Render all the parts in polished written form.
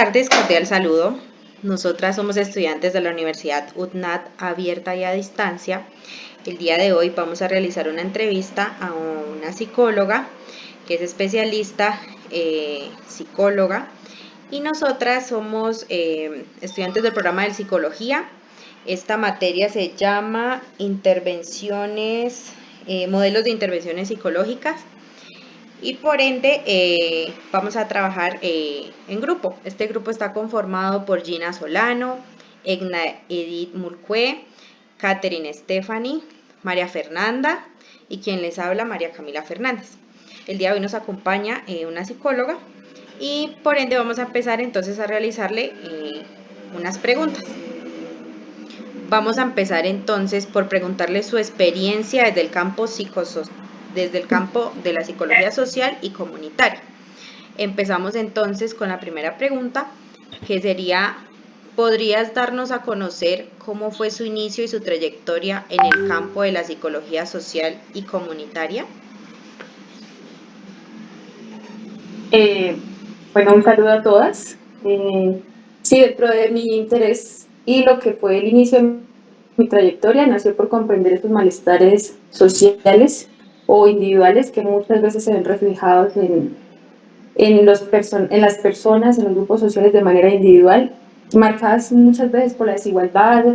tardes, cordial saludo. Nosotras somos estudiantes de la Universidad UTNAT abierta y a distancia. El día de hoy vamos a realizar una entrevista a una psicóloga que es especialista psicóloga, y nosotras somos estudiantes del programa de psicología. Esta materia se llama modelos de intervenciones psicológicas. Y por ende vamos a trabajar en grupo. Este grupo está conformado por Gina Solano, Egna Edith Mulcue, Catherine Stephanie, María Fernanda y quien les habla, María Camila Fernández. El día de hoy nos acompaña una psicóloga y por ende vamos a empezar entonces a realizarle unas preguntas. Vamos a empezar entonces por preguntarle su experiencia desde el campo de la psicología social y comunitaria. Empezamos entonces con la primera pregunta, que sería: ¿podrías darnos a conocer cómo fue su inicio y su trayectoria en el campo de la psicología social y comunitaria? Bueno, un saludo a todas. Sí, dentro de mi interés y lo que fue el inicio de mi trayectoria, nació por comprender estos malestares sociales o individuales que muchas veces se ven reflejados en las personas, en los grupos sociales de manera individual, marcadas muchas veces por la desigualdad,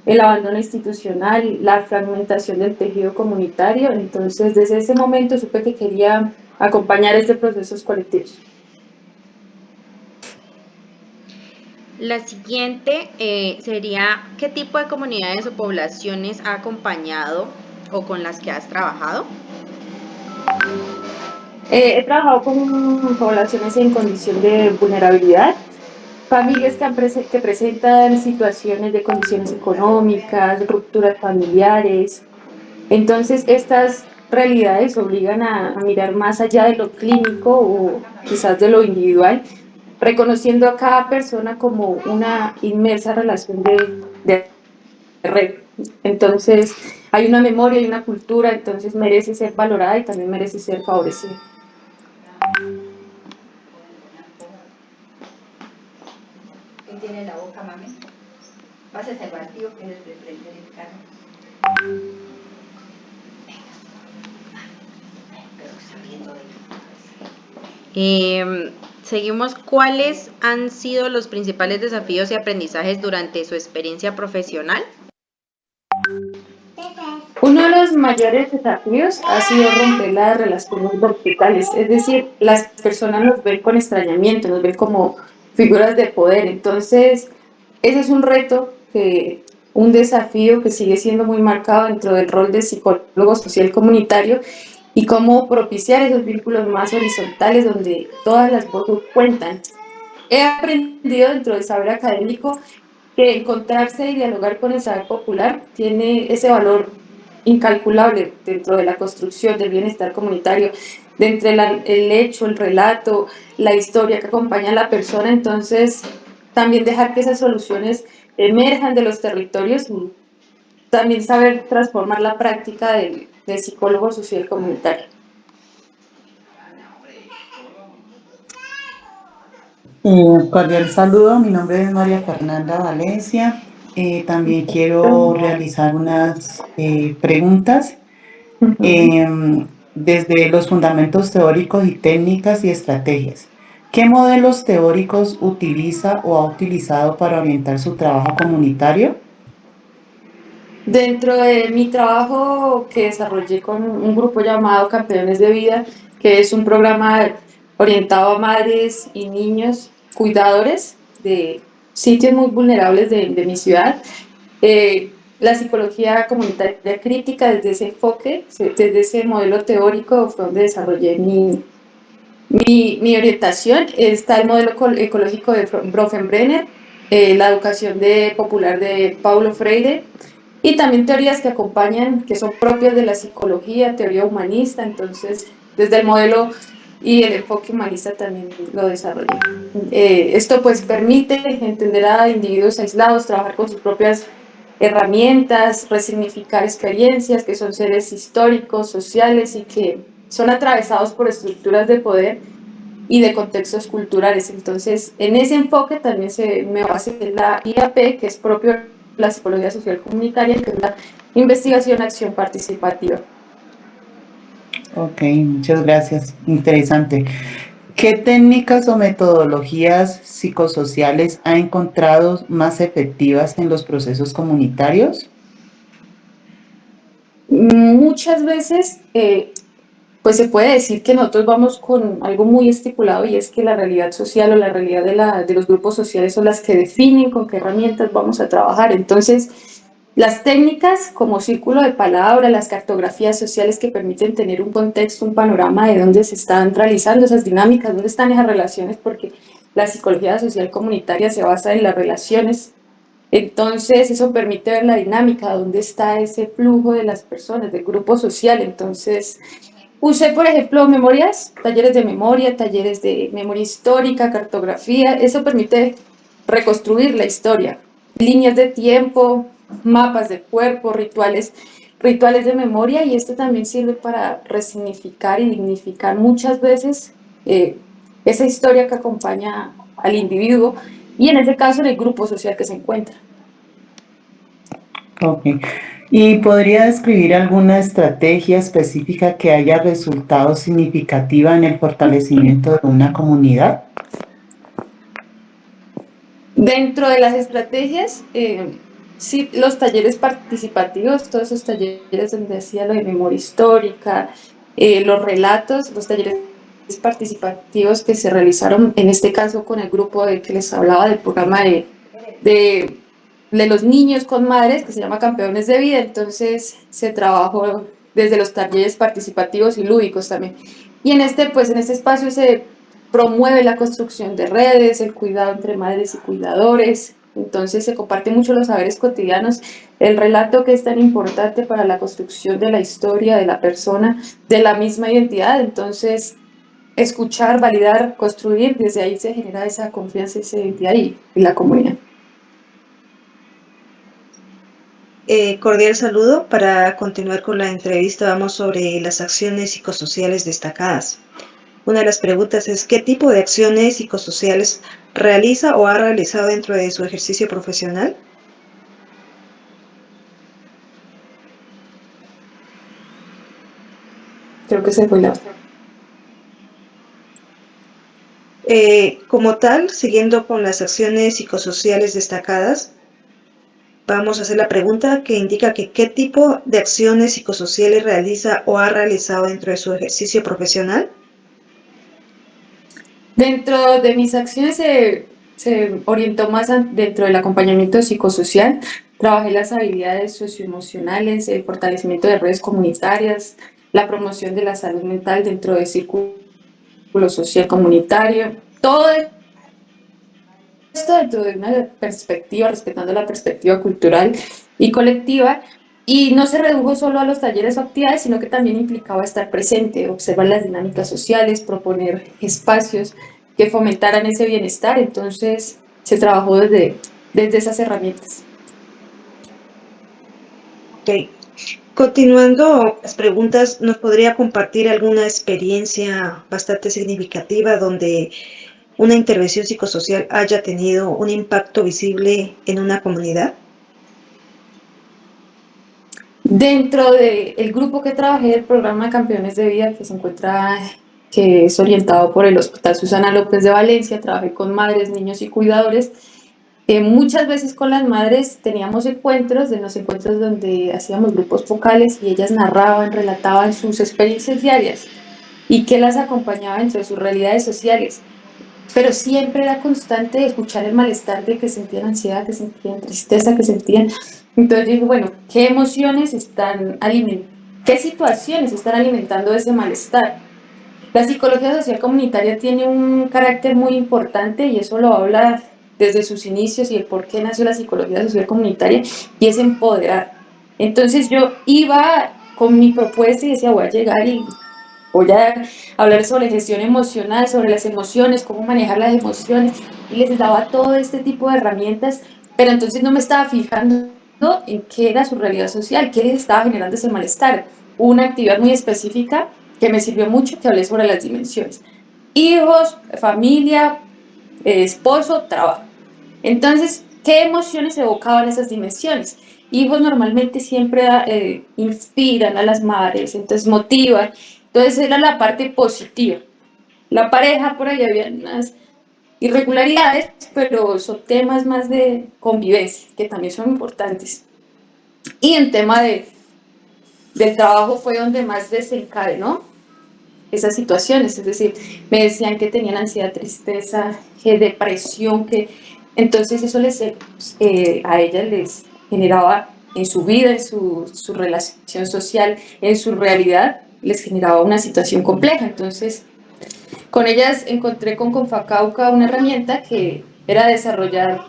el abandono institucional, la fragmentación del tejido comunitario. Entonces, desde ese momento supe que quería acompañar este procesos colectivos. La siguiente sería: ¿qué tipo de comunidades o poblaciones ha acompañado o con las que has trabajado? He trabajado con poblaciones en condición de vulnerabilidad, familias que presentan situaciones de condiciones económicas, rupturas familiares. Entonces, estas realidades obligan a mirar más allá de lo clínico o quizás de lo individual, reconociendo a cada persona como una inmersa relación de red. Entonces, hay una memoria y una cultura, entonces merece ser valorada y también merece ser favorecida. ¿Qué tiene la boca, mami? Pásese el vacío que es de frente del carro. Pero saliendo de Seguimos. ¿Cuáles han sido los principales desafíos y aprendizajes durante su experiencia profesional? Uno de los mayores desafíos ha sido romper las relaciones verticales, es decir, las personas nos ven con extrañamiento, nos ven como figuras de poder. Entonces, ese es un reto, un desafío que sigue siendo muy marcado dentro del rol de psicólogo social comunitario, y cómo propiciar esos vínculos más horizontales donde todas las voces cuentan. He aprendido dentro del saber académico que encontrarse y dialogar con el saber popular tiene ese valor incalculable dentro de la construcción del bienestar comunitario, de entre el hecho, el relato, la historia que acompaña a la persona. Entonces, también dejar que esas soluciones emerjan de los territorios y también saber transformar la práctica del psicólogo social comunitario. Cordial saludo, mi nombre es María Fernanda Valencia. También quiero realizar unas preguntas desde los fundamentos teóricos y técnicas y estrategias. ¿Qué modelos teóricos utiliza o ha utilizado para orientar su trabajo comunitario? Dentro de mi trabajo que desarrollé con un grupo llamado Campeones de Vida, que es un programa orientado a madres y niños cuidadores de sitios muy vulnerables de mi ciudad, la psicología comunitaria crítica, desde ese enfoque, desde ese modelo teórico fue donde desarrollé mi orientación. Está el modelo ecológico de Bronfenbrenner, la educación popular de Paulo Freire, y también teorías que acompañan, que son propias de la psicología, teoría humanista. Entonces, desde el modelo y el enfoque humanista también lo desarrollé. Esto pues permite entender a individuos aislados, trabajar con sus propias herramientas, resignificar experiencias, que son seres históricos, sociales y que son atravesados por estructuras de poder y de contextos culturales. Entonces, en ese enfoque también me basa en la IAP, que es propio de la psicología social comunitaria, que es la investigación acción participativa. Ok, muchas gracias. Interesante. ¿Qué técnicas o metodologías psicosociales ha encontrado más efectivas en los procesos comunitarios? Muchas veces, pues se puede decir que nosotros vamos con algo muy estipulado y es que la realidad social o la realidad de los grupos sociales son las que definen con qué herramientas vamos a trabajar. Entonces, las técnicas como círculo de palabra, las cartografías sociales que permiten tener un contexto, un panorama de dónde se están realizando esas dinámicas, dónde están esas relaciones, porque la psicología social comunitaria se basa en las relaciones. Entonces, eso permite ver la dinámica, dónde está ese flujo de las personas, del grupo social. Entonces, usé, por ejemplo, memorias, talleres de memoria histórica, cartografía. Eso permite reconstruir la historia, líneas de tiempo, mapas de cuerpo, rituales de memoria, y esto también sirve para resignificar y dignificar muchas veces esa historia que acompaña al individuo y en ese caso en el grupo social que se encuentra. Ok. ¿Y podría describir alguna estrategia específica que haya resultado significativa en el fortalecimiento de una comunidad? Dentro de las estrategias, sí, los talleres participativos, todos esos talleres donde hacía lo de memoria histórica, los relatos, los talleres participativos que se realizaron, en este caso con el grupo que les hablaba del programa de, de los niños con madres, que se llama Campeones de Vida. Entonces se trabajó desde los talleres participativos y lúdicos también. Y pues en este espacio se promueve la construcción de redes, el cuidado entre madres y cuidadores. Entonces se comparten mucho los saberes cotidianos, el relato que es tan importante para la construcción de la historia de la persona, de la misma identidad. Entonces, escuchar, validar, construir, desde ahí se genera esa confianza, esa identidad y la comunidad. Cordial saludo. Para continuar con la entrevista vamos sobre las acciones psicosociales destacadas. Una de las preguntas es ¿qué tipo de acciones psicosociales realiza o ha realizado dentro de su ejercicio profesional? Creo que se fue la... Como tal, siguiendo con las acciones psicosociales destacadas, vamos a hacer la pregunta que indica que qué tipo de acciones psicosociales realiza o ha realizado dentro de su ejercicio profesional. Dentro de mis acciones se orientó más dentro del acompañamiento psicosocial. Trabajé las habilidades socioemocionales, el fortalecimiento de redes comunitarias, la promoción de la salud mental dentro del círculo social comunitario. Todo esto dentro de una perspectiva, respetando la perspectiva cultural y colectiva, y no se redujo solo a los talleres o actividades, sino que también implicaba estar presente, observar las dinámicas sociales, proponer espacios que fomentaran ese bienestar. Entonces se trabajó desde esas herramientas. Ok. Continuando las preguntas, ¿nos podría compartir alguna experiencia bastante significativa donde una intervención psicosocial haya tenido un impacto visible en una comunidad? Dentro del grupo que trabajé, el programa Campeones de Vida, que es orientado por el Hospital Susana López de Valencia, trabajé con madres, niños y cuidadores. Muchas veces con las madres teníamos encuentros, de los encuentros donde hacíamos grupos focales y ellas narraban, relataban sus experiencias diarias y qué las acompañaba dentro de sus realidades sociales. Pero siempre era constante escuchar el malestar de que sentían ansiedad, que sentían tristeza, que sentían... Entonces digo, bueno, ¿qué emociones qué situaciones están alimentando ese malestar? La psicología social comunitaria tiene un carácter muy importante y eso lo habla desde sus inicios y el por qué nació la psicología social comunitaria, y es empoderar. Entonces yo iba con mi propuesta y decía, voy a llegar y voy a hablar sobre gestión emocional, sobre las emociones, cómo manejar las emociones, y les daba todo este tipo de herramientas, pero entonces no me estaba fijando en qué era su realidad social, qué les estaba generando ese malestar. Hubo una actividad muy específica que me sirvió mucho, que hablé sobre las dimensiones. hijos, familia, esposo, trabajo. Entonces, ¿qué emociones evocaban esas dimensiones? Hijos normalmente siempre inspiran a las madres, entonces motivan. Entonces era la parte positiva. La pareja, por ahí había unas irregularidades, pero son temas más de convivencia, que también son importantes. Y en tema del trabajo fue donde más desencadenó esas situaciones, es decir, me decían que tenían ansiedad, tristeza, que depresión, que entonces eso a ellas les generaba en su vida, en su relación social, en su realidad, les generaba una situación compleja. Entonces, con ellas encontré con Confacauca una herramienta que era desarrollar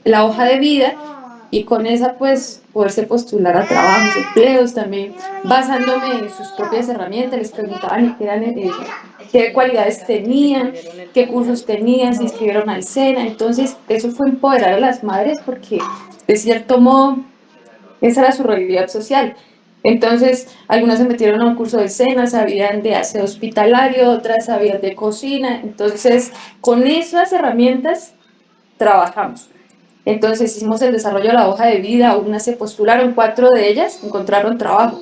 la hoja de vida y con esa pues poderse postular a trabajos, empleos también, basándome en sus propias herramientas, les preguntaban qué cualidades tenían, qué cursos tenían, se inscribieron al SENA. Entonces eso fue empoderar a las madres porque de cierto modo esa era su realidad social. Entonces, algunas se metieron a un curso de SENA, sabían de aseo hospitalario, otras sabían de cocina. Entonces, con esas herramientas trabajamos. Entonces hicimos el desarrollo de la hoja de vida, unas se postularon, 4 de ellas encontraron trabajo.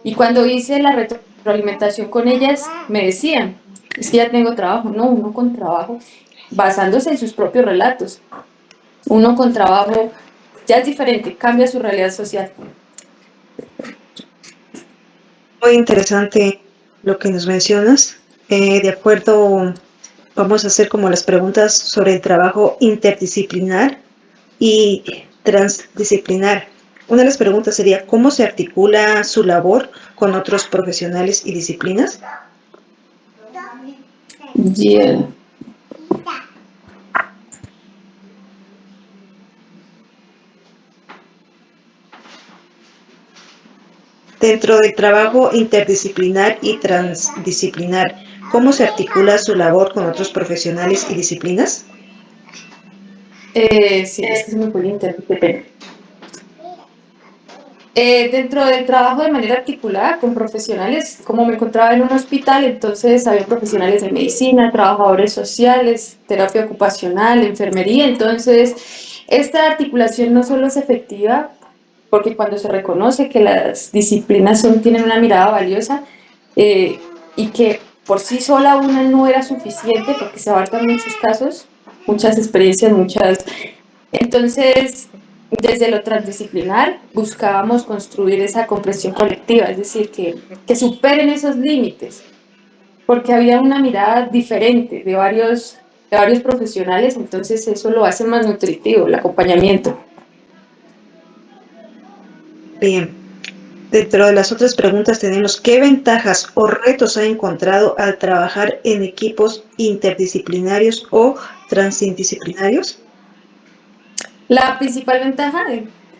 Y cuando hice la retroalimentación con ellas, me decían, es que ya tengo trabajo. No, uno con trabajo, basándose en sus propios relatos. Uno con trabajo ya es diferente, cambia su realidad social. Muy interesante lo que nos mencionas. De acuerdo, vamos a hacer como las preguntas sobre el trabajo interdisciplinar y transdisciplinar. Una de las preguntas sería, ¿cómo se articula su labor con otros profesionales y disciplinas? Yeah. Dentro del trabajo interdisciplinar y transdisciplinar, ¿cómo se articula su labor con otros profesionales y disciplinas? Sí, es que se me fue el internet, qué pena. Dentro del trabajo de manera articulada con profesionales, como me encontraba en un hospital, entonces había profesionales de medicina, trabajadores sociales, terapia ocupacional, enfermería. Entonces, esta articulación no solo es efectiva, porque cuando se reconoce que las disciplinas tienen una mirada valiosa y que por sí sola una no era suficiente, porque se abarcan muchos casos, muchas experiencias, muchas. Entonces, desde lo transdisciplinar buscábamos construir esa comprensión colectiva, es decir, que superen esos límites, porque había una mirada diferente de varios profesionales. Entonces eso lo hace más nutritivo, el acompañamiento. Bien. Dentro de las otras preguntas tenemos, ¿qué ventajas o retos ha encontrado al trabajar en equipos interdisciplinarios o transdisciplinarios? La principal ventaja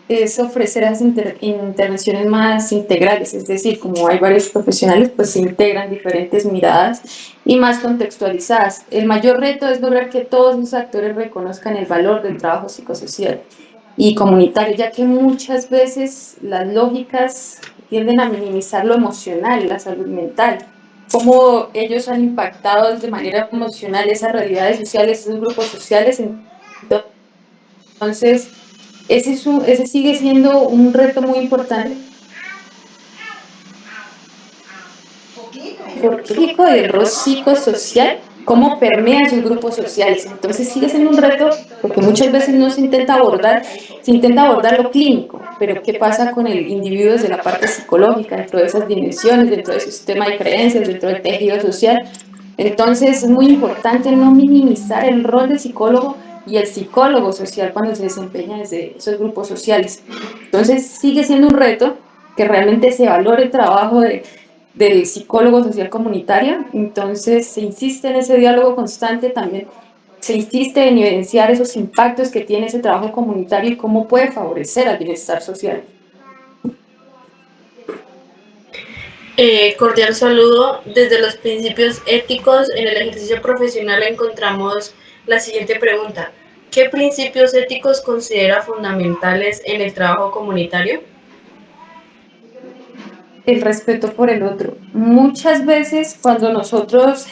es ofrecer esas intervenciones más integrales, es decir, como hay varios profesionales, pues se integran diferentes miradas y más contextualizadas. El mayor reto es lograr que todos los actores reconozcan el valor del trabajo psicosocial y comunitario, ya que muchas veces las lógicas tienden a minimizar lo emocional, la salud mental, cómo ellos han impactado de manera emocional esas realidades sociales, esos grupos sociales. Entonces, ese sigue siendo un reto muy importante porque el rol psicosocial, cómo permea sus grupos sociales. Entonces sigue siendo un reto porque muchas veces no se intenta abordar lo clínico, pero ¿qué pasa con el individuo desde la parte psicológica, dentro de esas dimensiones, dentro de su sistema de creencias, dentro del tejido social? Entonces es muy importante no minimizar el rol del psicólogo y el psicólogo social cuando se desempeña desde esos grupos sociales. Entonces sigue siendo un reto que realmente se valore el trabajo del psicólogo social comunitario. Entonces se insiste en ese diálogo constante, también se insiste en evidenciar esos impactos que tiene ese trabajo comunitario y cómo puede favorecer al bienestar social. Cordial saludo. Desde los principios éticos en el ejercicio profesional encontramos la siguiente pregunta. ¿Qué principios éticos considera fundamentales en el trabajo comunitario? El respeto por el otro. Muchas veces cuando nosotros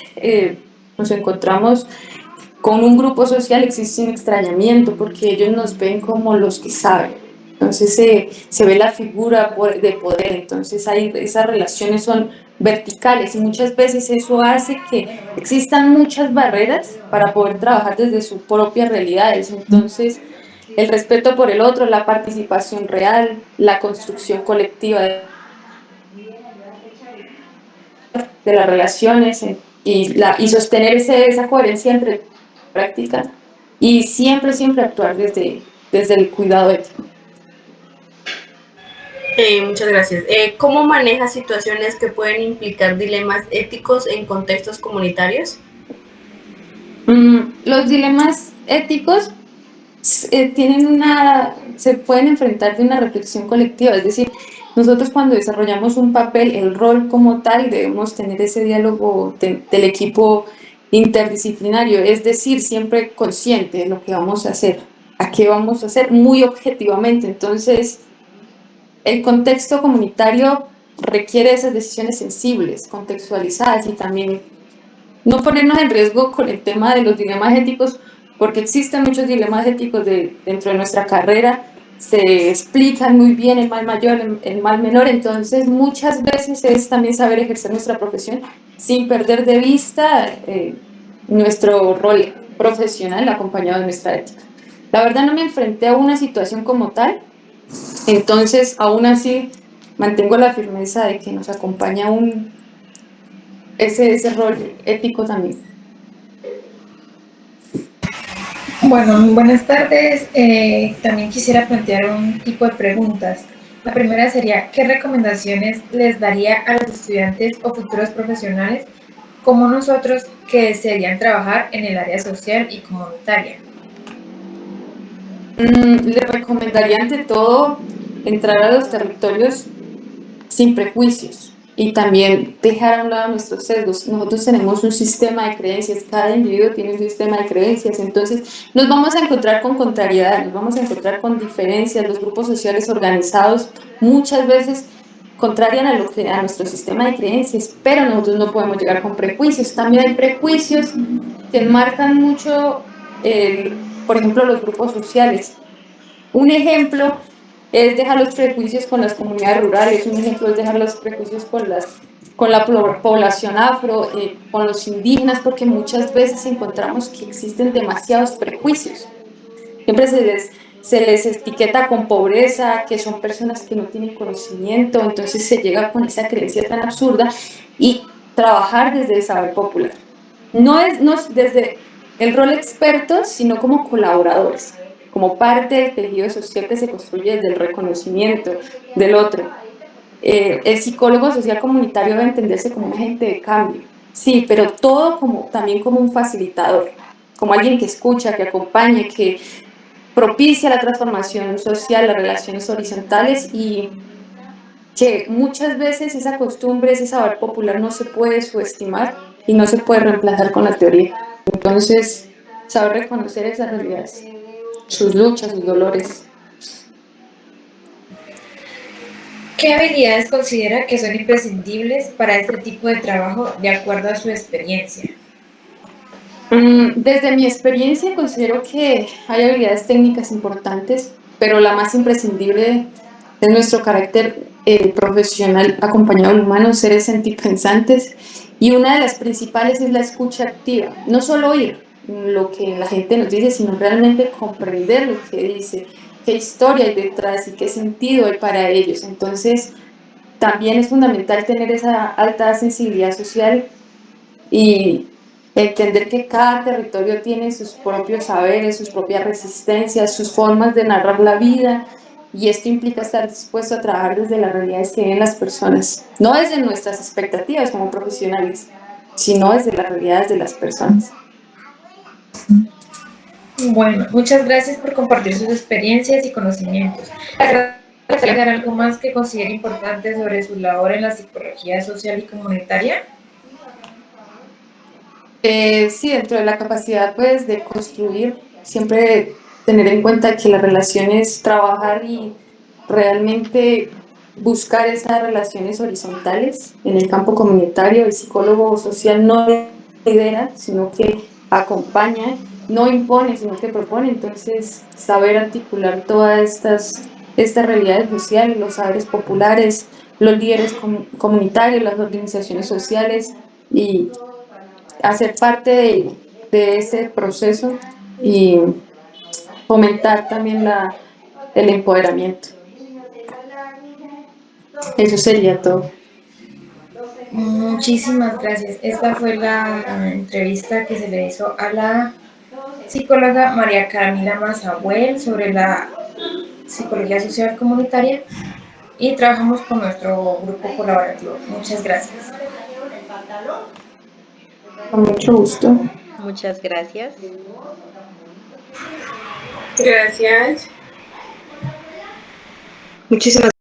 nos encontramos con un grupo social existe un extrañamiento porque ellos nos ven como los que saben. Entonces se ve la figura de poder, entonces esas relaciones son verticales y muchas veces eso hace que existan muchas barreras para poder trabajar desde sus propias realidades. Entonces el respeto por el otro, la participación real, la construcción colectiva de las relaciones y sostener esa coherencia entre práctica y siempre, siempre actuar desde el cuidado ético. Muchas gracias. ¿Cómo maneja situaciones que pueden implicar dilemas éticos en contextos comunitarios? Los dilemas éticos se pueden enfrentar de una reflexión colectiva, es decir, nosotros cuando desarrollamos un papel, el rol como tal, debemos tener ese diálogo del equipo interdisciplinario, es decir, siempre consciente de lo que vamos a hacer, a qué vamos a hacer, muy objetivamente. Entonces, el contexto comunitario requiere esas decisiones sensibles, contextualizadas y también no ponernos en riesgo con el tema de los dilemas éticos, porque existen muchos dilemas éticos dentro de nuestra carrera, se explican muy bien el mal mayor, el mal menor, entonces muchas veces es también saber ejercer nuestra profesión sin perder de vista nuestro rol profesional acompañado de nuestra ética. La verdad no me enfrenté a una situación como tal, entonces aún así mantengo la firmeza de que nos acompaña ese rol ético también. Bueno, buenas tardes. También quisiera plantear un tipo de preguntas. La primera sería, ¿qué recomendaciones les daría a los estudiantes o futuros profesionales como nosotros que desearían trabajar en el área social y comunitaria? Les recomendaría ante todo entrar a los territorios sin prejuicios y también dejar a un lado nuestros sesgos. Nosotros tenemos un sistema de creencias, cada individuo tiene un sistema de creencias, entonces nos vamos a encontrar con contrariedad, nos vamos a encontrar con diferencias. Los grupos sociales organizados muchas veces contrarian a nuestro sistema de creencias, pero nosotros no podemos llegar con prejuicios. También hay prejuicios que marcan mucho, por ejemplo, los grupos sociales. Un ejemplo es dejar los prejuicios con las comunidades rurales, un ejemplo es dejar los prejuicios con la población afro, con los indígenas, porque muchas veces encontramos que existen demasiados prejuicios. Siempre se les etiqueta con pobreza, que son personas que no tienen conocimiento, entonces se llega con esa creencia tan absurda y trabajar desde el saber popular. No es desde el rol experto, sino como colaboradores, como parte del tejido social que se construye desde el reconocimiento del otro. El psicólogo social comunitario debe entenderse como un agente de cambio, sí, pero todo también como un facilitador, como alguien que escucha, que acompaña, que propicia la transformación social, las relaciones horizontales y que muchas veces esa costumbre, ese saber popular no se puede subestimar y no se puede reemplazar con la teoría. Entonces, saber reconocer esas realidades, sus luchas, sus dolores. ¿Qué habilidades considera que son imprescindibles para este tipo de trabajo de acuerdo a su experiencia? Desde mi experiencia considero que hay habilidades técnicas importantes, pero la más imprescindible es nuestro carácter profesional acompañado del humano, seres sentipensantes, y una de las principales es la escucha activa, no solo oír lo que la gente nos dice, sino realmente comprender lo que dice, qué historia hay detrás y qué sentido hay para ellos. Entonces, también es fundamental tener esa alta sensibilidad social y entender que cada territorio tiene sus propios saberes, sus propias resistencias, sus formas de narrar la vida, y esto implica estar dispuesto a trabajar desde las realidades que viven las personas, no desde nuestras expectativas como profesionales, sino desde las realidades de las personas. Bueno, muchas gracias por compartir sus experiencias y conocimientos. ¿Agregar algo más que considere importante sobre su labor en la psicología social y comunitaria? Sí, dentro de la capacidad pues, de construir, siempre tener en cuenta que la relación es trabajar y realmente buscar esas relaciones horizontales en el campo comunitario. El psicólogo social no lidera, sino que acompaña, no impone, sino que propone. Entonces, saber articular todas estas realidades sociales, los saberes populares, los líderes comunitarios, las organizaciones sociales y hacer parte de ese proceso y fomentar también el empoderamiento. Eso sería todo. Muchísimas gracias. Esta fue la entrevista que se le hizo a la psicóloga María Camila Mazahuel sobre la psicología social comunitaria y trabajamos con nuestro grupo colaborativo. Muchas gracias. Con mucho gusto. Muchas gracias. Gracias. Muchísimas